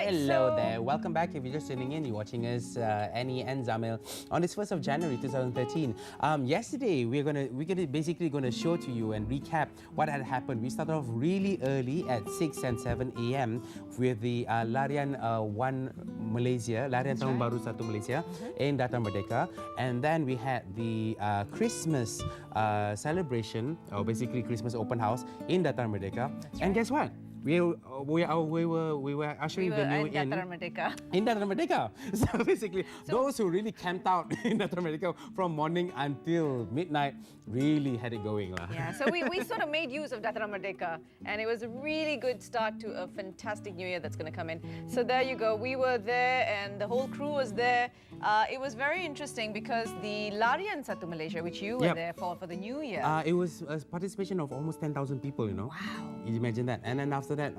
right, Hello there. Welcome back. If you're just tuning in, you're watching us, Annie and Zamil, on this 1st of January 2013. Yesterday, we're basically gonna show to you and recap what had happened. We started off really early at 6 and 7 a.m. with the Larian 1 Malaysia, Larian Tahun Baru 1 Malaysia in Dataran Merdeka, and then we had the Christmas celebration, or basically Christmas open house in Dataran Merdeka. And guess what? We were ushering the new in Dataran Merdeka. So basically, those who really camped out in Dataran Merdeka from morning until midnight really had it going. Yeah, so we sort of made use of Dataran Merdeka, and it was a really good start to a fantastic new year that's going to come in. So there you go. We were there, and the whole crew was there. It was very interesting because the Larian 1 Malaysia, which you were there for the new year. It was a participation of almost 10,000 people, you know. Wow. You imagine that. And then after that,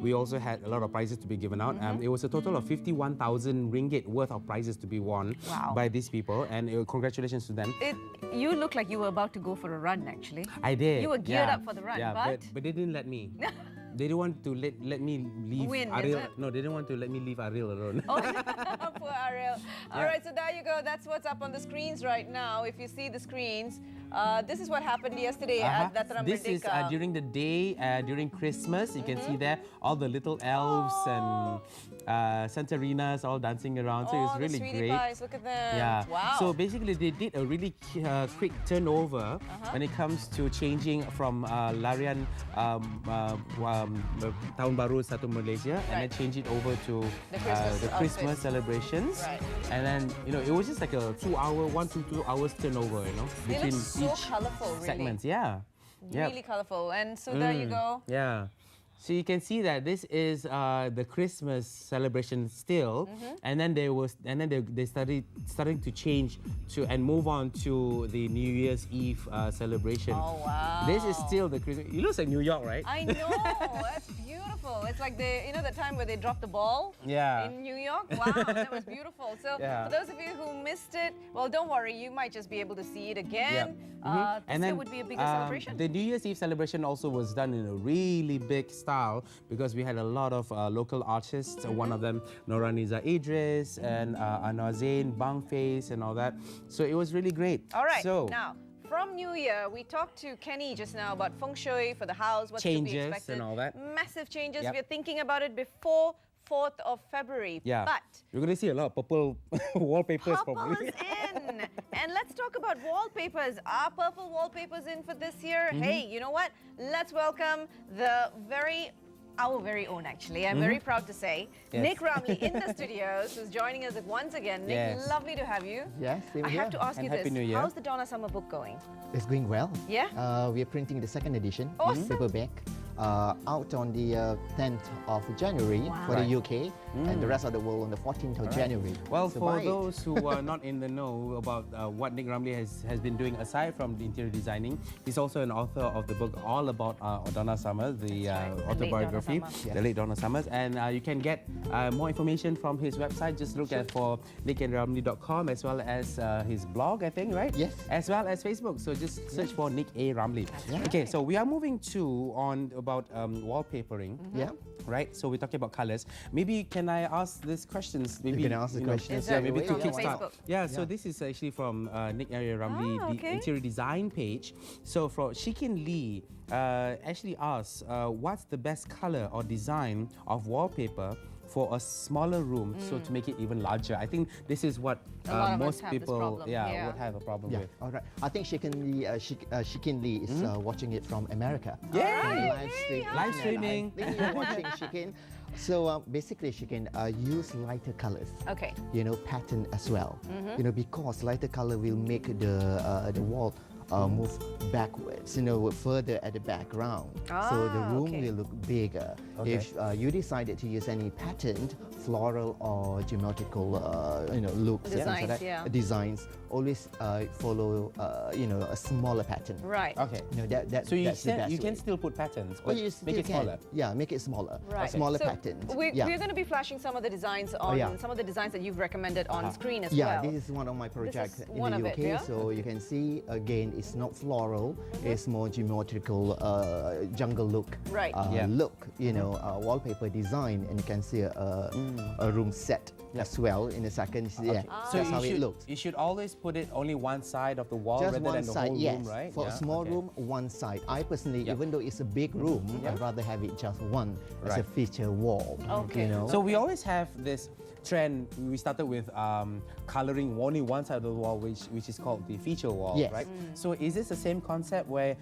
we also had a lot of prizes to be given out. It was a total of 51,000 ringgit worth of prizes to be won by these people. And congratulations to them. You looked like you were about to go for a run, actually. I did. You were geared up for the run, but they didn't let me. They didn't want to let me leave Ariel. No, they didn't want to let me leave Ariel alone. Oh, poor Ariel. All right, so there you go. That's what's up on the screens right now. If you see the screens, this is what happened yesterday at Dataran Merdeka. This is during the day, during Christmas. You can see there all the little elves and Santarinas all dancing around. So it was really great. Pies, look at them. Yeah. Wow. So basically, they did a really quick turnover when it comes to changing from Larian Tahun Baru 1 Malaysia and then change it over to the Christmas celebrations. Right. And then, you know, it was just like a 1 to 2 hours turnover, you know, between each colourful, really. segments. Yeah. Really colourful. And so there you go. Yeah. So you can see that this is the Christmas celebration still, and then they starting to change to and move on to the New Year's Eve celebration. Oh wow! This is still the Christmas. It looks like New York, right? I know. That's beautiful. It's like the time where they dropped the ball. In New York. Wow, that was beautiful. So for those of you who missed it, well, don't worry. You might just be able to see it again. And then would be a bigger celebration. The New Year's Eve celebration also was done in a really big style, because we had a lot of local artists. One of them, Noraniza Idris and Anwar Zain, Bangface and all that. So it was really great. All right, so now from New Year, we talked to Kenny just now about feng shui for the house, what's to be expected. Changes and all that. Massive changes. We're thinking about it before 4th of February. Yeah. But you're going to see a lot of purple wallpapers probably. Purple's in. And let's talk about wallpapers. Are purple wallpapers in for this year? Hey, you know what? Let's welcome our very own, actually. I'm very proud to say, Nik A Ramli in the studios, who's joining us once again. Nik, lovely to have you. Yes, same I here. have to ask you Happy this. New Year. How's the Donna Summer book going? It's going well. Yeah? We are printing the 2nd edition, Awesome. paperback, out on the 10th of January for the UK, and the rest of the world on the 14th of January. Well, so for those who are not in the know about what Nik A Ramli has been doing aside from the interior designing, he's also an author of the book all about Donna Summer, the autobiography, the late Donna Summers. And you can get more information from his website. Just look for nikaramli.com, as well as his blog, I think, right? Yes. As well as Facebook. So just search for Nik A Ramli. Okay, so we are moving on about wallpapering. Right? So we're talking about colors. Maybe can I ask these questions? Maybe you can ask the questions. Yeah, maybe to Facebook. kickstart. Yeah, so this is actually from Nik A Ramli, the interior design page. So from Shikin Lee, actually asks, what's the best color or design of wallpaper for a smaller room, so to make it even larger? I think this is what most people would have a problem with. All right. I think Shikin Lee is watching it from America. Yeah. Live streaming. I think you're watching Shikin. So basically, Shikin, use lighter colors. Okay. You know, pattern as well. You know, because lighter color will make the wall move backwards, you know, further at the background. So the room will look bigger. If you decided to use any patterned, floral or geometrical, looks, designs, always follow, a smaller pattern. Right. Okay. You know, that's so the best you can way. still put patterns, but you make it smaller. Yeah, make it smaller. Right. Smaller so patterns. We're going to be flashing some of the designs on some of the designs that you've recommended on screen as well. Yeah, this is one of my projects in the UK. So you can see again, it's not floral, it's more geometrical jungle look. Right. Look, wallpaper design, and you can see a room set as well in a second. Yeah, So that's how it looks. you should always put it only one side of the wall Just rather one than the side, whole yes. room, right? For a small room, one side. I personally, even though it's a big room, I'd rather have it just one as a feature wall. Okay. So we always have this trend. We started with coloring only one side of the wall, which is called the feature wall, Yes. right? So is this the same concept where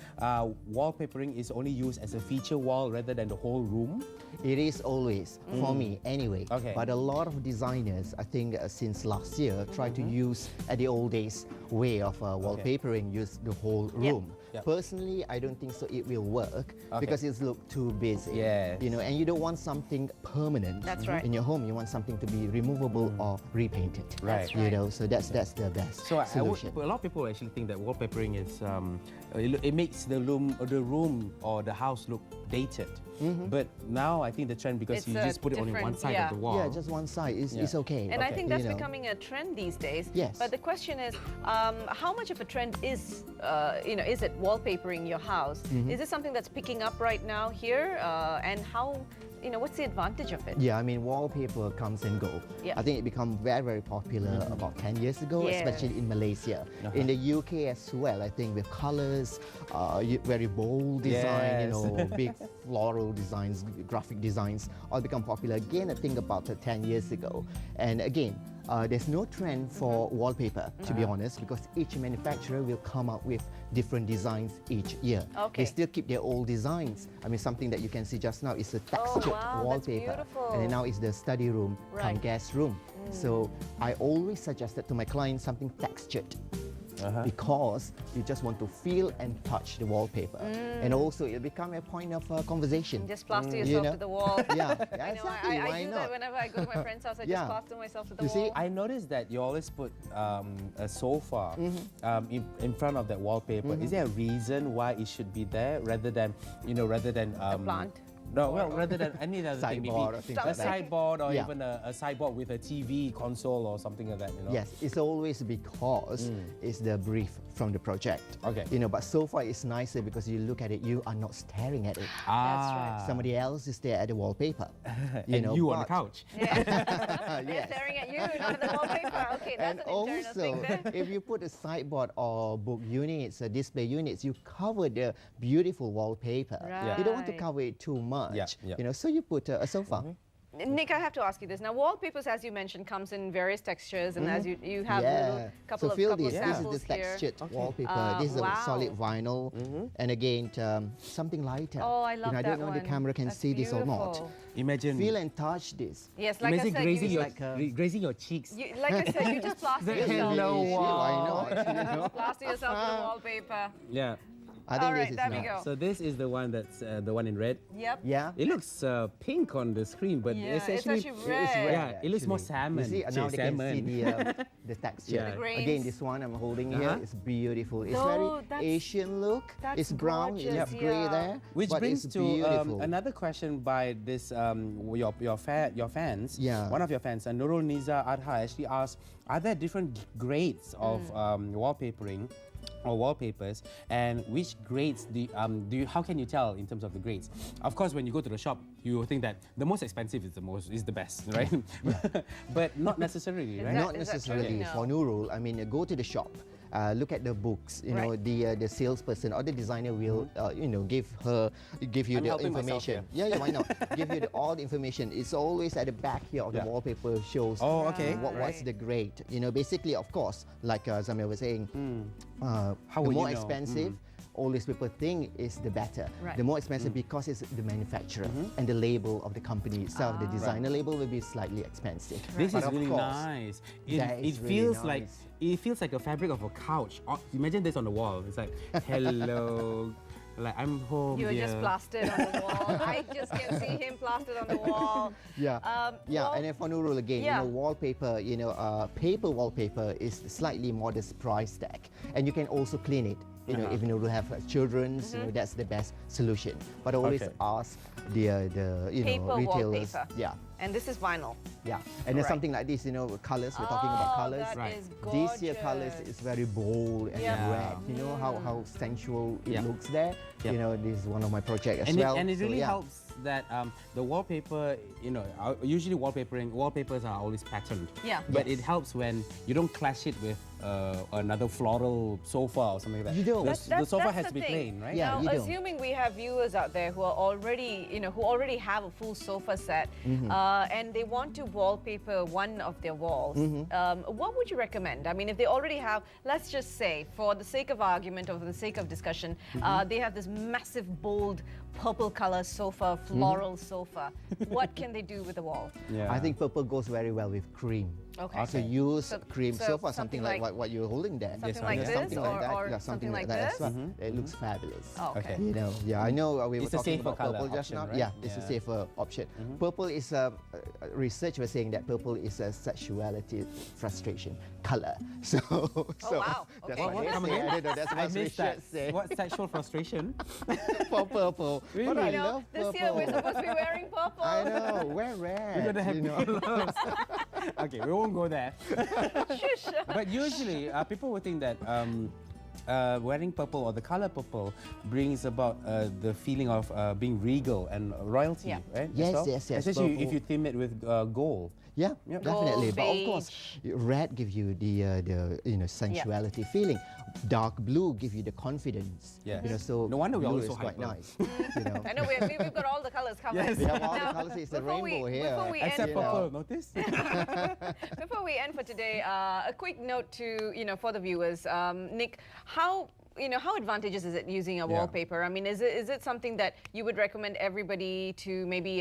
wallpapering is only used as a feature wall rather than the whole room? It is always, for me anyway. Okay. But a lot of designers, I think since last year, try to use at the old days way of wallpapering, use the whole room. Yep. Personally, I don't think so it will work because it's look too busy. Yes. And you don't want something permanent That's right. in your home. You want something to be removable or repainted. Right. That's right. So that's the best So solution. a lot of people actually think that wallpapering is it makes the room or the house look dated. But now I think the trend, because It's you just put it only one different, side yeah. of the wall. Yeah, just one side is okay. And I think that's You know. becoming a trend these days. Yes. But the question is, how much of a trend is, is it wallpapering your house? Is this something that's picking up right now here? And how, what's the advantage of it? Yeah, I mean, wallpaper comes and go. Yeah. I think it became very, very popular about 10 years ago, Yes. especially in Malaysia. In the UK as well, I think with colors, very bold design, Yes. big floral designs, graphic designs, all become popular again, I think about 10 years ago. And again, there's no trend for wallpaper, to be honest, because each manufacturer will come up with different designs each year. Okay. They still keep their old designs. I mean, something that you can see just now is a textured wow, that's wallpaper. beautiful. And then now is the study room, come Right. guest room. So I always suggested to my clients something textured. Because you just want to feel and touch the wallpaper. And also it'll become a point of conversation. Just plaster yourself to the wall. Yeah, I know, exactly. I Why do not? that whenever I go to my friend's house. I just plaster myself to the You see, wall. I noticed that you always put a sofa in front of that wallpaper. Is there a reason why it should be there rather than A plant. No, well, rather than any other thing, maybe Sideboard or things a like that. sideboard or Yeah. even a sideboard with a TV console or something like that. Yes, it's always because it's the brief from the project. Okay. But so far it's nicer because you look at it, you are not staring at it. That's right. Somebody else is there at the wallpaper. And you on the but- couch. They're Yes. staring at you, not at the wallpaper. Okay, that's And an internal also, thing there. if you put a sideboard or book units, display units, you cover the beautiful wallpaper. You don't want to Right. cover it too much. Yeah. So you put a sofa. Nick, I have to ask you this. Now, wallpapers, as you mentioned, comes in various textures, and as you have a little couple So of feel couple of this. samples This is the here. textured wallpaper. This is a wow. solid vinyl, and again something lighter. Oh, I love I that don't know if the one. camera can That's see this or not. beautiful. Imagine, Feel and touch this. Yes, like I imagine said, grazing you, your grazing your cheeks. like I said, you just plaster yourself. Hello, Why wow. not? Plaster yourself to the wallpaper. Yeah. I think All right, this is there we nice. go. So this is the one that's the one in red. Yep. Yeah. It looks pink on the screen, but Yeah, it's it's actually, actually red. Yeah, it looks more actually. salmon. You see, now they can see the texture. Yeah. The grains. Again, this one I'm holding here is beautiful. It's No, very that's- Asian look. that's It's brown, it's gorgeous, grey yeah. there, Which but brings it's to beautiful. another question by this your fans. Yeah. One of your fans, Nurul Niza Adha, actually asked, are there different grades of wallpapering or wallpapers, and which grades do you how can you tell in terms of the grades? Of course, when you go to the shop, you will think that the most expensive is the best, right? But not necessarily, right? Not Is that true? necessarily. No. For Nurul, I mean, go to the shop. Look at the books. You know, Right. the salesperson or the designer will, give you I'm the helping myself information. Yeah, why not? Give you all the information. It's always at the back here of the wallpaper shows. Oh, okay. What's the grade? Basically, of course, like Zamir was saying, How the will you more know? expensive. Always people think is the better. Right. The more expensive because it's the manufacturer and the label of the company itself. The designer label will be slightly expensive. This But is of really course, nice. It that is really feels like nice. a fabric of a couch. Imagine this on the wall. It's like, hello, like I'm home. You were dear. just plastered on the wall. I just can see him plastered on the wall. Yeah, well, and then for Nurul again, yeah. wallpaper, paper wallpaper is slightly modest price tag, and you can also clean it You know, if you have children's, you know, that's the best solution. But I always ask the you Paper know, retailers. wallpaper. Yeah. And this is vinyl. Yeah, and then something like this, you know, colors. We're talking about colors. That is This year colors gorgeous. is very bold and red. You know how sensual it looks there. You know, this is one of my projects as And well. and it So, really yeah. helps that the wallpaper, you know, usually wallpapers are always patterned. Yeah. But it helps when you don't clash it with another floral sofa or something like that. You don't. The sofa That's has the to be thing. plain, right? Yeah, Now, you don't. assuming we have viewers out there who are already, you know, who already have a full sofa set, and they want to wallpaper one of their walls, what would you recommend? I mean, if they already have, let's just say, for the sake of argument or for the sake of discussion, they have this massive, bold, purple color sofa, floral sofa. What can they do with the wall? Yeah. I think purple goes very well with cream. Okay. So use cream so sofa, something like what you're holding there. Something Yes, like yes. this, Something like that. or Yeah, something like that this? as well. It looks fabulous. Oh, okay. Okay. You know, yeah, I know we were It's a talking safer about colour purple just option, now. right? Yeah, it's a Yeah. safer option. Purple is research was saying that purple is a sexuality frustration color. So, wow. that's Okay. what they Come say. again? I don't know. That's I what missed research that. say What sexual frustration? for purple. But Really? I You know, love this purple. year we're supposed to be wearing purple. I know. Wear red. We're gonna have you know. pillows. Okay, we won't go there. Shush. But usually, people would think that wearing purple or the color purple brings about the feeling of being regal and royalty, Yeah. right? As Yes, well? yes, yes, Especially purple. if you theme it with gold. Yeah, Yep. definitely. Gold, But of course, red gives you the you know, sensuality feeling. Dark blue gives you the confidence. Yes. You know, so No wonder we're blue always is so quite hyper. nice. You know. I know we've got all the colors covered. Yes. We have all Now, the colors. It's the before rainbow we- here. before we Except end, purple, notice? Before we end for today, a quick note to, you know, for the viewers, Nick, how, you know, how advantageous is it using a Yeah. wallpaper? I mean, is it something that you would recommend everybody to maybe,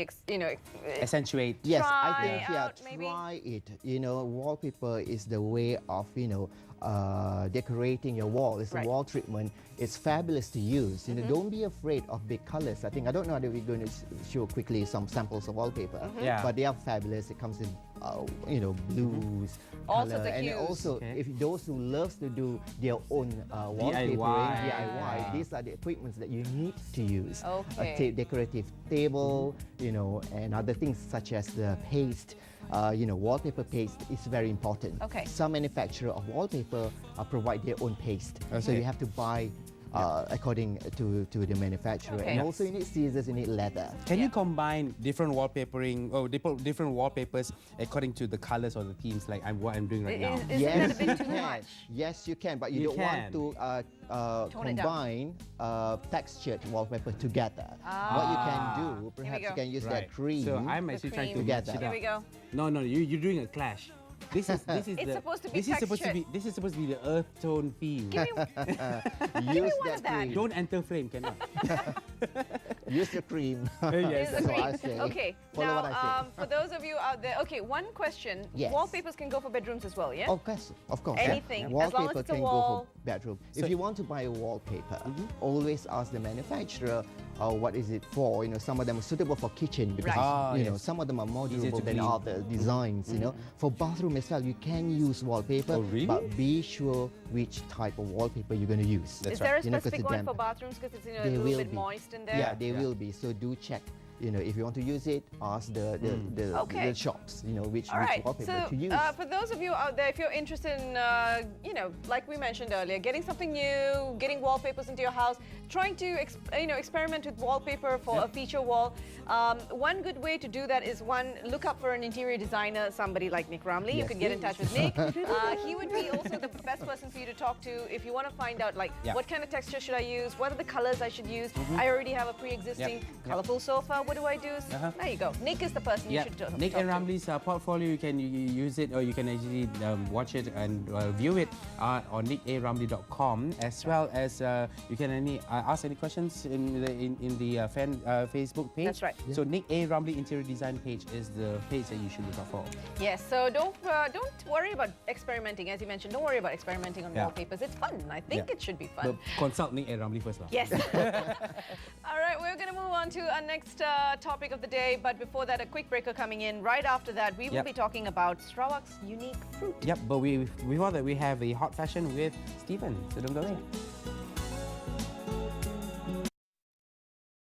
Accentuate. Yes, try I think out, maybe? try it. You know, wallpaper is the way of, you know, decorating your wall. It's Right. a wall treatment. It's fabulous to use. You know, don't be afraid of big colors. I don't know that we're going to show quickly some samples of wallpaper, Yeah. but they are fabulous. It comes in, you know, blues, All color, sorts of and hues. also Okay. if those who loves to do their own wallpapering, DIY, Yeah. these are the equipments that you need to use. Okay. A decorative table, you know, and other things such as the paste. You know, wallpaper paste is very important. Okay. Some manufacturer of wallpaper provide their own paste, so Okay. you have to buy according to the manufacturer. Okay. And Yes. also you need scissors, you need leather. Can you combine different wallpapering or different wallpapers according to the colors or the themes, like what I'm doing right now? Isn't that a bit too you can. much? Yes, you can, but you, You don't want can. to Tone it down. combine textured wallpaper together. What you can do, perhaps you go. can use Right. that cream. So I'm actually trying to cream. match Together. it Here up. we go. No, you're doing a clash. This is It's supposed to be this is supposed to be textured. this is supposed to be the earth tone theme. Give me, Use one of that. cream. Don't enter frame, cannot. Use the cream. Yes. That's what I say. Okay, Follow now what I say. for those of you out there, okay, one question. Yes. Wallpapers can go for bedrooms as well, yeah? Of course, of course. Anything, as Wallpaper long as it's a can wall. go for bedroom. So- If you want to buy a wallpaper, always ask the manufacturer what is it for. You know, some of them are suitable for kitchen because Right. Ah, you know yes. some of them are more Easier durable to than clean. other designs. You know, for bathroom as well, you can use wallpaper, Oh, really? but be sure which type of wallpaper you're going to use. That's Is there a right. You know, 'cause specific the one for damp- bathrooms because it's, you know, a They little will bit be. moist in there? Yeah, they Yeah. will be. So do check. You know, if you want to use it, ask the Okay. shops. You know, which All right, wallpaper so to use. for those of you out there, if you're interested in, you know, like we mentioned earlier, getting something new, getting wallpapers into your house, trying to, you know, experiment with wallpaper for a feature wall, one good way to do that is look up for an interior designer, somebody like Nik Ramli. You Yes, can get in please. touch with Nick. He would be also the best person for you to talk to if you want to find out, like, Yeah. what kind of texture should I use? What are the colors I should use? I already have a pre-existing colorful sofa. What do I do? There you go. Nick is the person you Yeah, should talk Nik A to. Ramli's portfolio, you can use it or you can actually watch it and view it on nikaramli.com, as well as you can ask any questions in the fan Facebook page. That's right. So Nik A Ramli Interior Design page is the page that you should look out for. Yes, so don't worry about experimenting. As you mentioned, don't worry about experimenting on Yeah. wallpapers. It's fun. I think Yeah. it should be But fun. consult Nik A Ramli first. Yes. All right, we're going to move on to our next topic of the day. But before that, a quick breaker coming in. Right after that, we will Yep. be talking about Sarawak's unique fruit. Yep, but before that we have a hot fashion with Stephen. So don't go away.